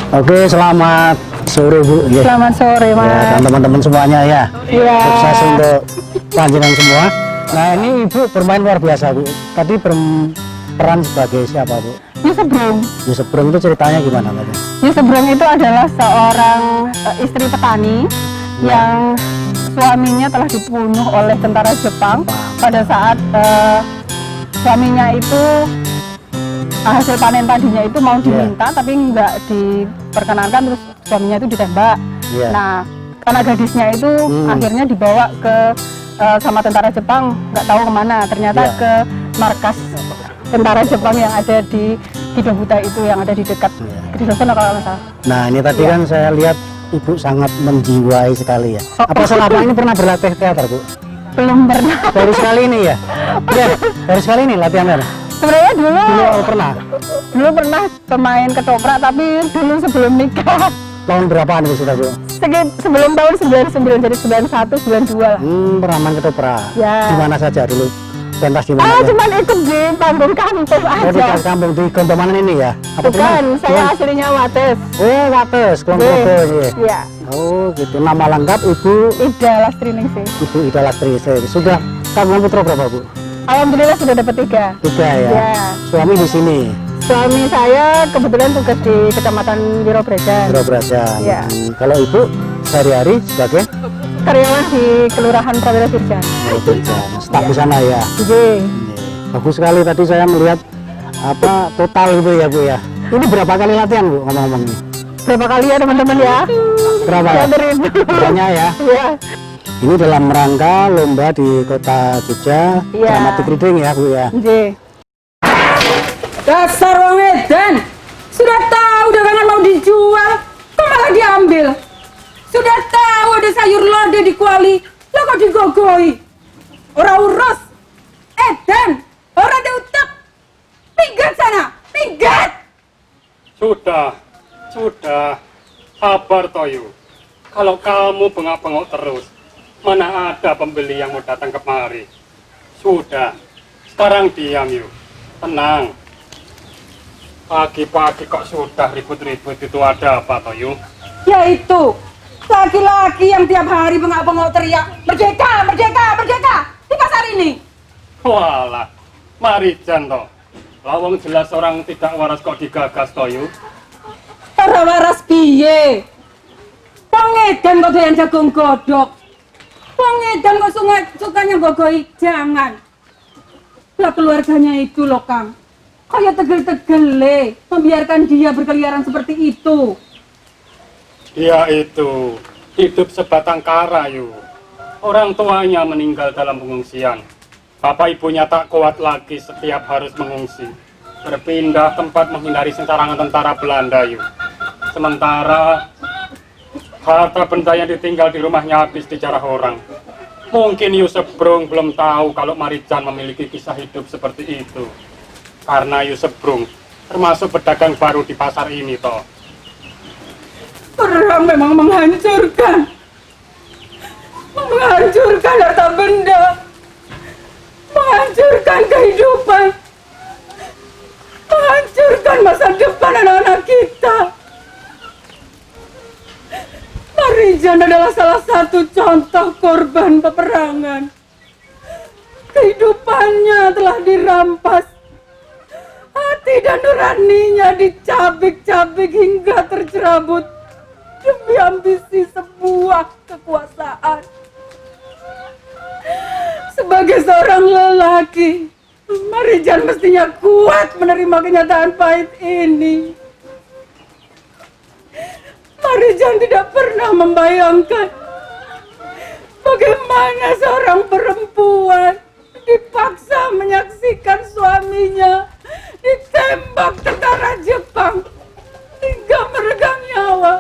Oke, selamat sore Bu. Selamat sore Mas. Ya, dan teman-teman semuanya ya. Iya. Sukses untuk panjenengan semua. Nah ini Ibu bermain luar biasa Bu. Tadi berperan sebagai siapa Bu? Yusebrung. Yusebrung itu ceritanya gimana Mbak? Yusebrung itu adalah seorang istri petani yang suaminya telah dibunuh oleh tentara Jepang pada saat suaminya itu hasil panen padinya itu mau diminta tapi nggak diperkenankan, terus suaminya itu ditembak. Nah, karena gadisnya itu akhirnya dibawa ke sama tentara Jepang, nggak tahu kemana, ternyata ke markas tentara Jepang yang ada di Kidobuta itu, yang ada di dekat Kidosono kalau nggak salah. Nah ini tadi kan saya lihat Ibu sangat menjiwai sekali ya. Apa selama ini pernah berlatih teater Bu? Belum pernah. Baru sekali ini ya? Ya, baru sekali ini latihan teater? Sebenarnya dulu pernah pernah pemain ketoprak, tapi dulu sebelum nikah. Tahun berapaan itu sudah Bu? Sebelum tahun 99, jadi 91, 92 lah. Pernah main ketoprak? Ya. Di mana saja dulu? Pentas di mana? Cuman ikut di panggung kampus aja. Di kampung di Gondomanan ini ya? Bukan, saya aslinya Wates. Oh Wates, Kulon Iya. Oh gitu, nama lengkap Ibu? Ida Lastriningsih. Ibu Ida Lastriningsih. Sudah kandungan putra berapa Bu? Alhamdulillah sudah dapat 3. 3 ya? Ya. Suami di sini? Suami saya kebetulan tugas di Kecamatan Wirobrajan. Wirobrajan. Ya. Kalau Ibu sehari-hari sebagai? Karyawan di Kelurahan Prawira Dirjan. Staf di sana ya? Iya. Bagus sekali, tadi saya melihat apa total itu ya Bu ya. Ini berapa kali latihan Bu ngomong-ngomong ini? Berapa kali ya teman-teman ya? Berapa ya? Banyak ya? Iya. Ini dalam rangka lomba di Kota Jogja, dramatic reading ya Bu ya? Iya. Dasar wong edan, sudah tahu dagangan mau dijual, kok malah diambil? Sudah tahu ada sayur lodeh di kuali, lo kok digogoi? Orang urus, edan, orang diutak, minggat sana, minggat! Sudah, sabar Toyo. Kalau kamu bengak-bengok terus, mana ada pembeli yang mau datang kemari? Sudah, sekarang diam yuk, tenang. Pagi-pagi kok sudah ribut-ribut, itu ada apa Toyo? Ya itu, laki-laki yang tiap hari bengak-bengok teriak, merdeka, merdeka, merdeka, di pasar ini. Walah, Marijan toh. Lawang jelas orang tidak waras kok digagas Toyo. Para waras piye? Wong edan kok doyan jagung godhog. Wong edan kok sukanya gogoi jangan. Lah keluarganya itu loh Kang, kayak tegel-tegele membiarkan dia berkeliaran seperti itu. Dia itu hidup sebatang kara yuk. Orang tuanya meninggal dalam pengungsian. Bapak ibunya tak kuat lagi setiap harus mengungsi. Berpindah tempat menghindari serangan tentara Belanda yuk. Sementara harta benda yang ditinggal di rumahnya habis dijarah orang. Mungkin Yusebrung belum tahu kalau Marijan memiliki kisah hidup seperti itu. Karena Yusebrung termasuk pedagang baru di pasar ini toh. Orang memang menghancurkan harta benda, menghancurkan kehidupan, menghancurkan masa depan anak-anak kita. Marijan adalah salah satu contoh korban peperangan. Kehidupannya telah dirampas, hati dan nuraninya dicabik-cabik hingga tercerabut demi ambisi sebuah kekuasaan. Sebagai seorang lelaki, Marijan mestinya kuat menerima kenyataan pahit ini. Marijan tidak pernah membayangkan bagaimana seorang perempuan dipaksa menyaksikan suaminya ditembak tentara Jepang hingga meregang nyawa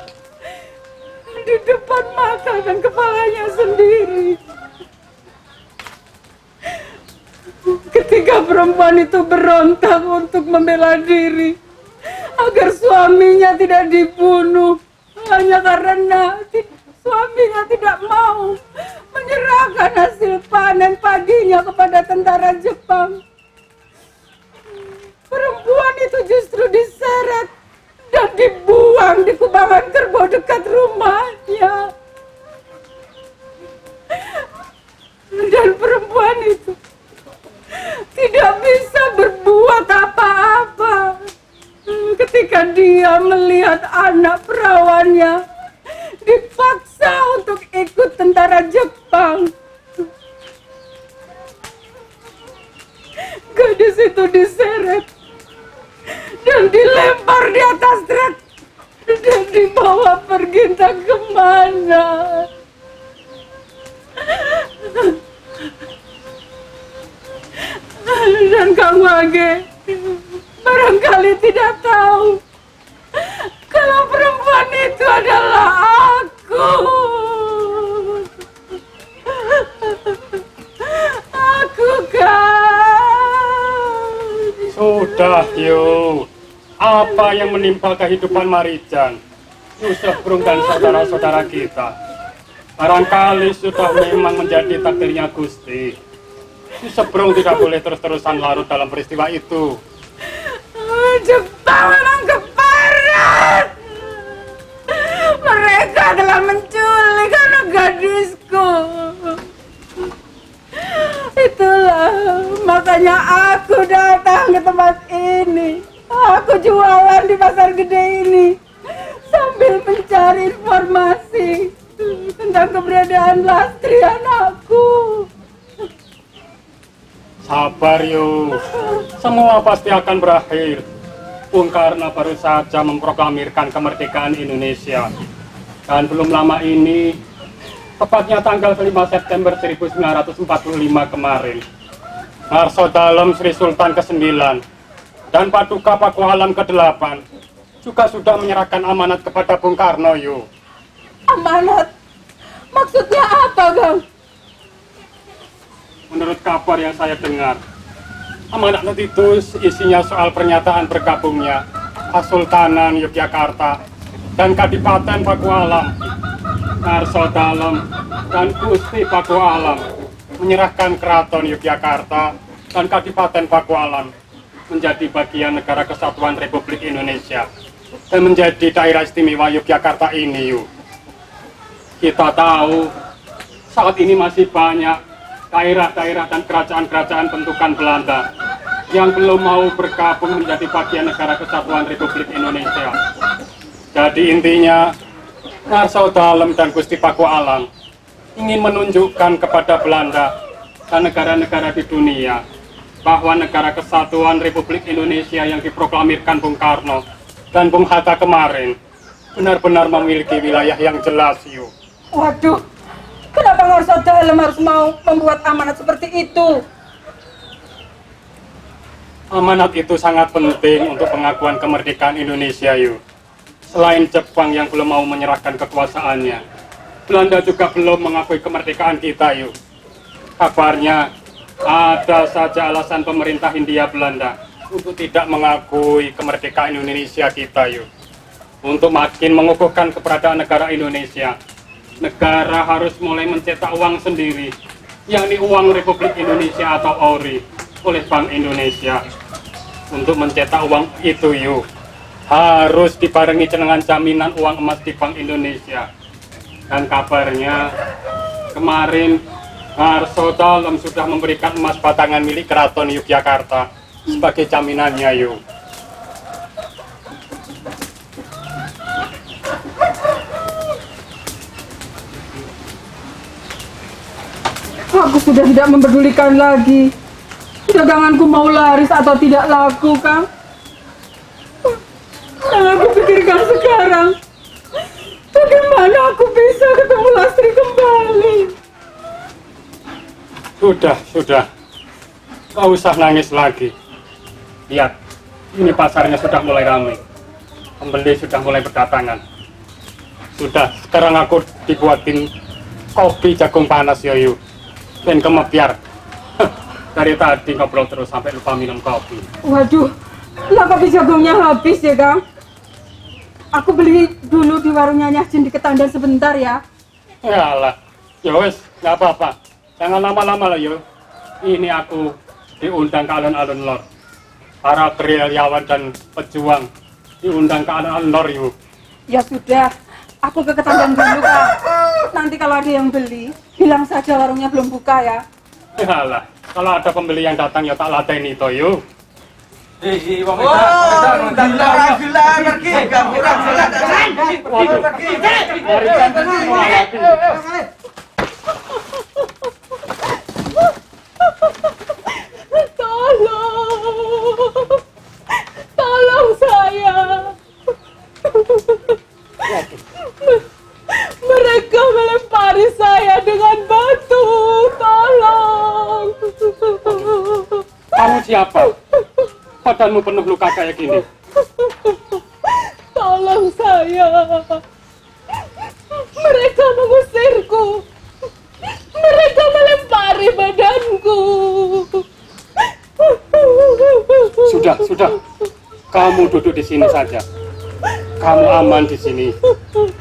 di depan mata dan kepalanya sendiri. Ketika perempuan itu berontak untuk membela diri agar suaminya tidak dibunuh, hanya karena suaminya tidak mau menyerahkan hasil panen padinya kepada tentara Jepang. Perempuan itu justru diseret dan dibuang di dekat rumahnya. Dan perempuan itu tidak bisa berbuat apa-apa ketika dia melihat anak perawannya dipaksa untuk ikut tentara Jepang. Gadis itu diseret dan dilempar di atas truk dan dibawa pergi entah kemana. Dan Kang Wage barangkali tidak tahu kalau perempuan itu adalah aku. Aku kan. Sudah, Yu. Apa yang menimpa kehidupan Marijan, Yusuf Brung dan saudara-saudara kita? Barangkali sudah memang menjadi takdirnya Gusti. Yusuf Brung tidak boleh terus-terusan larut dalam peristiwa itu. Jepang memang keparat. Mereka telah menculik anak gadisku. Itulah makanya aku datang ke tempat ini. Aku jualan di pasar gede ini sambil mencari informasi tentang keberadaan Lastri anakku. Sabar, Yu. Semua pasti akan berakhir. Bung Karno baru saja memproklamirkan kemerdekaan Indonesia. Dan belum lama ini, tepatnya tanggal 5 September 1945 kemarin, Marso Dalem Sri Sultan ke-9 dan Paduka Pakualam ke-8 juga sudah menyerahkan amanat kepada Bung Karno, Yu. Amanat? Maksudnya apa, Gang? Menurut kabar yang saya dengar, amanat itu isinya soal pernyataan bergabungnya Kesultanan Yogyakarta dan Kadipaten Pakualam. Marso Dalem dan Gusti Pakualam menyerahkan Keraton Yogyakarta dan Kadipaten Pakualam menjadi bagian Negara Kesatuan Republik Indonesia dan menjadi daerah istimewa Yogyakarta ini, Yu. Kita tahu saat ini masih banyak daerah-daerah dan kerajaan-kerajaan bentukan Belanda yang belum mau bergabung menjadi bagian Negara Kesatuan Republik Indonesia. Jadi intinya, Marso Dalem dan Gusti Pakualam ingin menunjukkan kepada Belanda dan negara-negara di dunia bahwa Negara Kesatuan Republik Indonesia yang diproklamirkan Bung Karno dan Bung Hatta kemarin benar-benar memiliki wilayah yang jelas, Yu. Waduh, kenapa Marso Dalem harus mau membuat amanat seperti itu? Amanat itu sangat penting untuk pengakuan kemerdekaan Indonesia, Yu. Selain Jepang yang belum mau menyerahkan kekuasaannya, Belanda juga belum mengakui kemerdekaan kita, Yu. Kabarnya ada saja alasan pemerintah Hindia Belanda untuk tidak mengakui kemerdekaan Indonesia kita, Yu. Untuk makin mengukuhkan keberadaan negara Indonesia, negara harus mulai mencetak uang sendiri, yakni uang Republik Indonesia atau ORI oleh Bank Indonesia. Untuk mencetak uang itu, Yu, harus dibarengi dengan jaminan uang emas di Bank Indonesia. Dan kabarnya kemarin Marso Dalem sudah memberikan emas batangan milik Keraton Yogyakarta sebagai jaminannya, Yu. Aku sudah tidak mempedulikan lagi daganganku mau laris atau tidak laku, Kang. Yang aku pikirkan sekarang, bagaimana aku bisa ketemu Lastri kembali? Sudah. Gak usah nangis lagi. Lihat, ini pasarnya sudah mulai ramai. Pembeli sudah mulai berdatangan. Sudah, sekarang aku dibuatin kopi jagung panas, Yoyu. Dan kemepiar. Dari tadi ngobrol terus sampai lupa minum kopi. Waduh, lah kopi jagungnya habis ya, Kang. Aku beli dulu di warungnya Nyah Jin di Ketandan sebentar ya. Yalah, ya wes, nggak apa-apa. Jangan lama-lama lah, Yo. Ini aku diundang ke alun-alun lor. Para gerilyawan dan pejuang diundang ke alun-alun lor, Yo. Ya sudah, Aku ke Ketandang dulu, Kak. Nanti kalau ada yang beli, bilang saja warungnya belum buka ya. Yalah, kalau ada pembeli yang datang ya tak lateni to yuk. Tolong saya. Mereka melempari saya dengan batu. Tolong. Kamu siapa? Badanmu penuh luka kayak gini. Tolong saya. Mereka mengusirku. Mereka melempari badanku. Sudah. Kamu duduk di sini saja. Kamu aman di sini.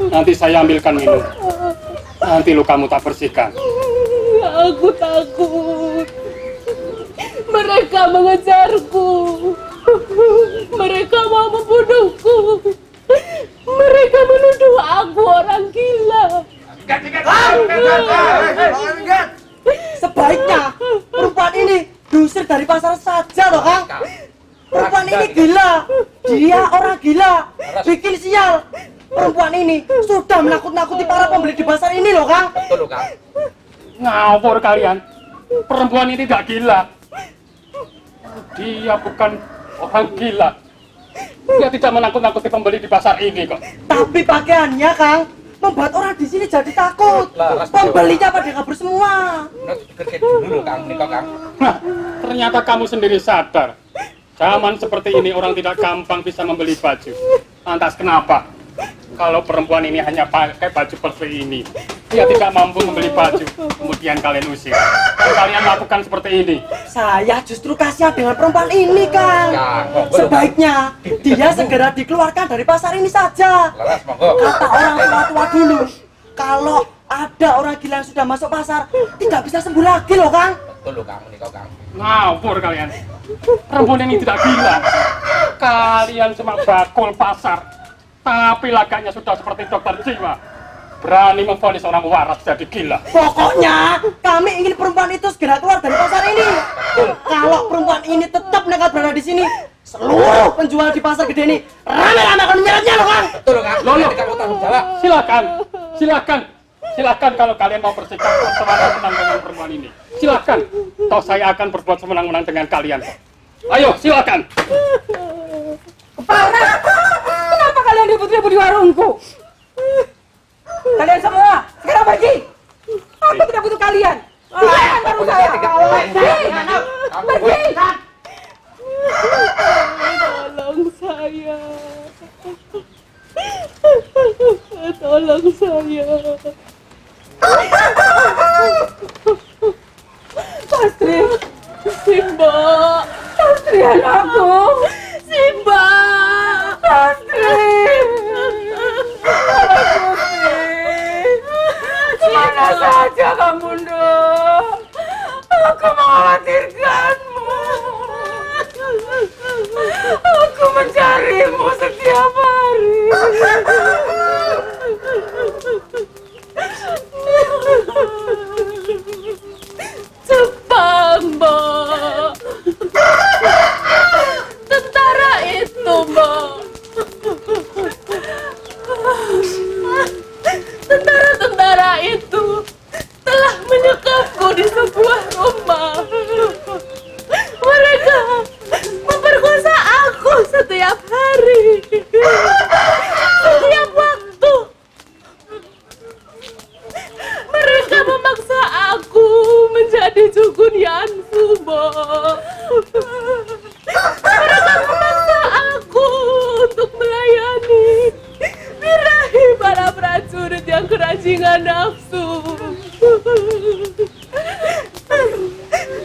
Nanti saya ambilkan minum. Nanti lukamu tak bersihkan. Aku takut. Mereka mengejarku. Mereka mau membunuhku. Mereka menuduh aku orang gila. Sebaiknya perempuan ini diusir dari pasar saja loh, Kang. Perempuan ini gila. Dia orang gila. Bikin sial. Perempuan ini sudah menakut-nakuti para pembeli di pasar ini loh, Kang. Betul loh, Kang. Ngawur kalian. Perempuan ini tidak gila. Dia bukan orang gila. Dia tidak menakut-nakuti pembeli di pasar ini kok. Tapi pakaiannya, Kang, membuat orang di sini jadi takut. Pembelinya pada kabur semua. Kerja dulu, Kang. Nih kok, Kang. Nah, ternyata kamu sendiri sadar. Zaman seperti ini orang tidak gampang bisa membeli baju. Lantas kenapa? Kalau perempuan ini hanya pakai baju seperti ini, dia tidak mampu membeli baju, kemudian kalian usir. Dan kalian lakukan seperti ini. Saya justru kasihan dengan perempuan ini, Kang. Ya, monggo, Sebaiknya dia segera dikeluarkan dari pasar ini saja. Laras, monggo. Kata orang tua-tua dulu, kalau ada orang gila yang sudah masuk pasar, tidak bisa sembuh lagi loh, Kang. Betul loh, Kang. Nih kok, Kang. Ngawur kalian. Perempuan ini tidak gila. Kalian cuma bakul pasar. Tapi lagaknya sudah seperti dokter jiwa. Berani memvonis orang waras jadi gila. Pokoknya kami ingin perempuan itu segera keluar dari pasar ini. Kalau perempuan ini tetap nekat berada di sini, seluruh penjual di pasar gede ini rame-rame akan menyeretnya loh, Kang. Betul loh, Kang. Loh, loh. Nanti kamu tanggung jawab. Silakan kalau kalian mau bersikap semenang-menang dengan perempuan ini. Silakan. Toh saya akan berbuat semenang-menang dengan kalian. Ayo, silakan. Kenapa kalian ribut-ribut di warungku? Kalian semua, sekarang pergi. Aku tidak butuh kalian. Kalian baru saya. Pergi. Tolong saya. Tolong saya. Pastri, Simba, Pastri anakku, Simba, Pastri, kemana saja kamu, Ndok? Aku mengkhawatirkanmu. Aku mencarimu setiap hari. Jepang, Mbak. Tentara itu, Mbak. Tentara-tentara itu telah menyekapku di sebuah rumah. Mereka memperkosa aku setiap hari, setiap waktu. Mereka memaksa aku menjadi Jukun Yanfu, Mbak. Mereka memaksa aku untuk melayani birahi para prajurit yang kerajingan nafsu.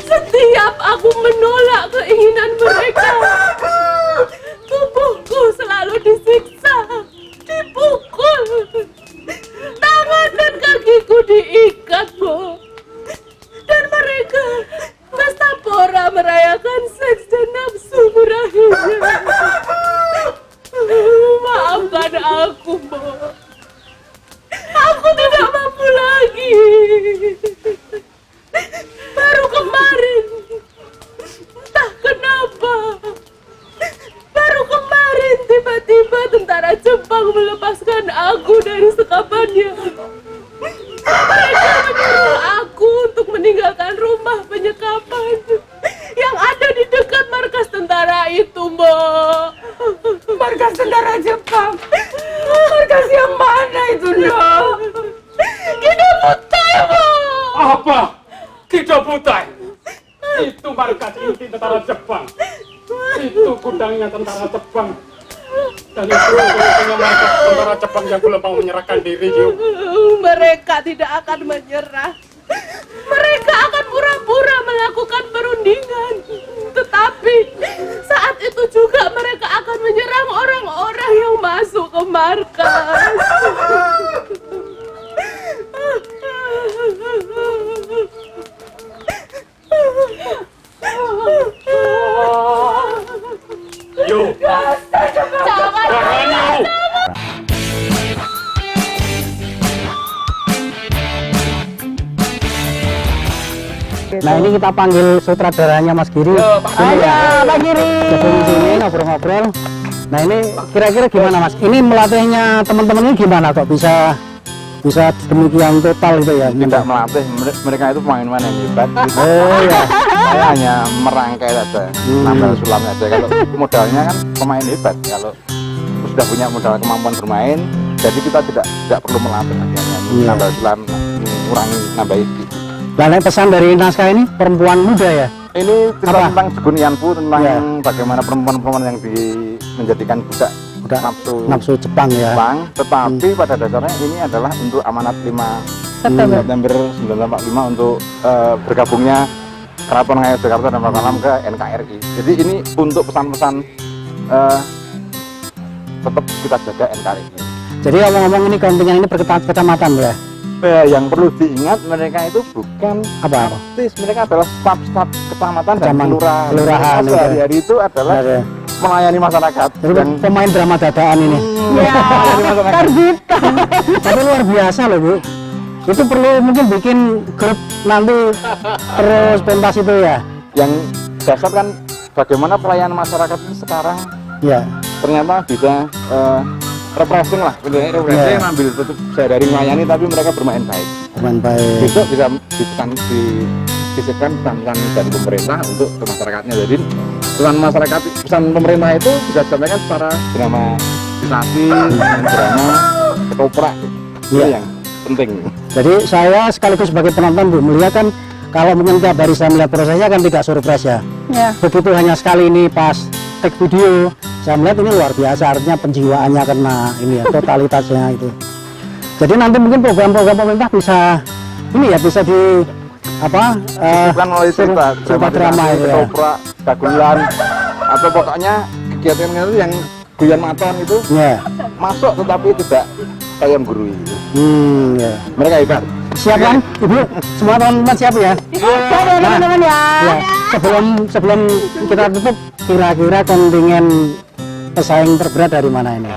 Setiap aku menolak keinginan mereka, tubuhku selalu disiksa, dipukul, tangan dan kakiku diikat, Bu. Dan mereka Nastapora merayakan seks dan nafsu berakhirnya. Maafkan aku, Bu. melepaskan aku dari sekapannya. Mereka menyuruh aku untuk meninggalkan rumah penyekapan yang ada di dekat markas tentara itu, Mbak. Markas tentara Jepang. Markas yang mana itu, Ndok? Kita butai, Mbak. Apa? Kita butai. Itu markas inti tentara Jepang. Itu gudangnya tentara Jepang. Dan itu punya markas tentara Jepang yang belum mau menyerahkan diri, yuk. Mereka tidak akan menyerah. Mereka akan pura-pura melakukan perundingan. Tetapi saat itu juga mereka akan menyerang orang-orang yang masuk ke markas. Yuk, jangan yuk. Nah ini kita panggil sutradaranya Mas Giri. Sini ya, Pak Giri. Gabung sini ngobrol-ngobrol. Nah ini kira-kira gimana Mas? Ini melatihnya teman-teman ini gimana kok bisa demikian total itu ya? Tidak melatih, mereka itu pemain-pemain yang hebat gitu. Oh ya. Saya hanya merangkai saja, nambah sulamnya aja. Kalau modalnya kan pemain hebat, kalau sudah punya modal kemampuan bermain, jadi kita tidak perlu melatih, hanya nambah sulam, mengurangi nambah isi. Nah, pesan dari naskah ini perempuan muda ya? Ini cerita Apa? tentang Jegun Yanfu, tentang Ya. bagaimana perempuan-perempuan yang menjadikan budak Nafsu Jepang ya. Jepang, tetapi pada dasarnya ini adalah untuk amanat 5 September 1945 untuk bergabungnya Keraton Ngayogyakarta dan Mataram ke NKRI. Jadi ini untuk pesan-pesan tetap kita jaga NKRI. Jadi ngomong-ngomong ini kontingen ini kecamatan ya? Yang perlu diingat mereka itu bukan Apa? artis, mereka adalah staf-staf kecamatan dan kelurahan. kelurahan, Mereka sehari-hari itu adalah Ya. melayani masyarakat. Jadi Dan pemain drama dadaan ini. Ya, Karbita. Tapi luar biasa loh Bu. Itu perlu mungkin bikin grup nanti terus pentas itu ya? yang dasar kan bagaimana pelayanan masyarakat itu sekarang Ya. ternyata bisa refreshing lah, sebenarnya refreshing ambil tutup sehari-hari melayani tapi mereka bermain baik. Bermain baik. Besok bisa disisipkan pesan-pesan dari pemerintah untuk ke masyarakatnya. Jadi pesan pemerintah itu bisa disampaikan secara dramatisasi, drama ketoprak. Itu Iya. yang penting. Jadi saya sekaligus sebagai penonton Bu melihat kan kalau mungkin tiap hari saya melihat prosesnya kan tidak surprise ya. Ya. Begitu hanya sekali ini pas take video saya melihat ini luar biasa, artinya penjiwaannya kena ini ya, totalitasnya itu. Jadi nanti mungkin program-program pemerintah bisa ini ya, bisa di apa Bukan melalui cerita drama itu ya. ketoprak, dagelan, atau pokoknya kegiatan itu yang guyon maton itu Ya. masuk tetapi tidak kayak gurui. Ya. Mereka hebat. Siap kan Ibu? Semua teman-teman siap ya? Oke teman-teman ya. Ya. Sebelum kita tutup, kira-kira kontingen pesaing terberat dari mana ini?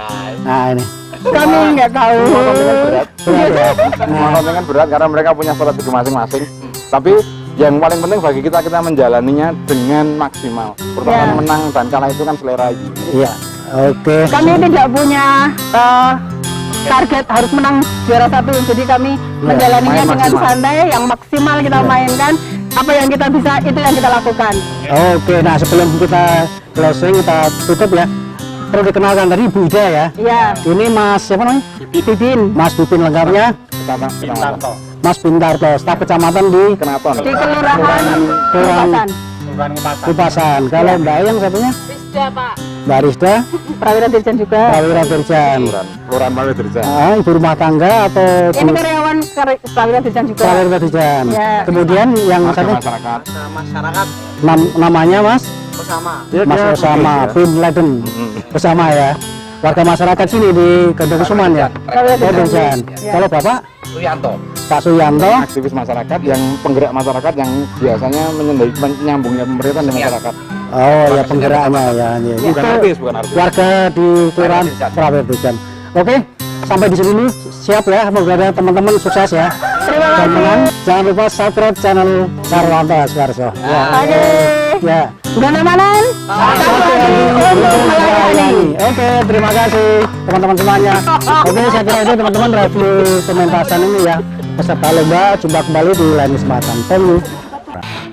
Nah ini. Kami nggak tahu. Kontingen berat. Berat ya? Semua kontingen berat karena mereka punya strategi masing-masing. Tapi yang paling penting bagi kita menjalaninya dengan maksimal. Pertandingan Ya. menang dan kalah itu kan selera aja. Iya. Oke. Kami tidak punya target harus menang juara 1, jadi kami menjalaninya main dengan maksimal. santai, yang maksimal kita mainkan. Apa yang kita bisa itu yang kita lakukan. Oke, nah sebelum kita closing, kita tutup ya. Perlu dikenalkan tadi Ibu Ida ya. Iya. Ini Mas siapa namanya? Bibin Mas Bipin lengkapnya. Pintarto. Mas Pintarto, staf kecamatan di Kenaton. di kelurahan Kupasan. Kupasan. Kalau Mbak yang satunya? Rizda, Pak. Mbak Rizda, Prawira Dirjen juga. Prawira Dirjan. Kelurahan Pawe Dirja. Ibu rumah tangga atau Ini karyawan Prawira Dirjen juga. Prawira Dirjan. Ya. Kemudian yang Warga satu masyarakat. Masyarakat namanya Mas bersama. Mas Osama bin Laden. Bersama ya. Warga masyarakat sini di Gandeng Kusuman ya. Prawira Oh, Dirjen. Dirjan. Kalau Bapak Suyanto. Pak Suyanto, Aktivis masyarakat yang penggerak masyarakat yang biasanya menyambungnya pemerintah dengan masyarakat. oh ya penggeraknya ya. Bukan Itu artis, bukan artis. warga di Kelurahan Prawira Dirjan. Oke, sampai di sini dulu. Siap ya, semoga teman-teman sukses ya. Dan menang. Jangan lupa subscribe channel Sarwanto Aswarso. Ya. Oke. Ya. Udah namanan? Satu lagi untuk melayani. Oke, terima kasih. teman-teman semuanya. Oke, saya kira itu teman-teman review pementasan ini ya. Peserta lomba, jumpa kembali di lain kesempatan. Thank you.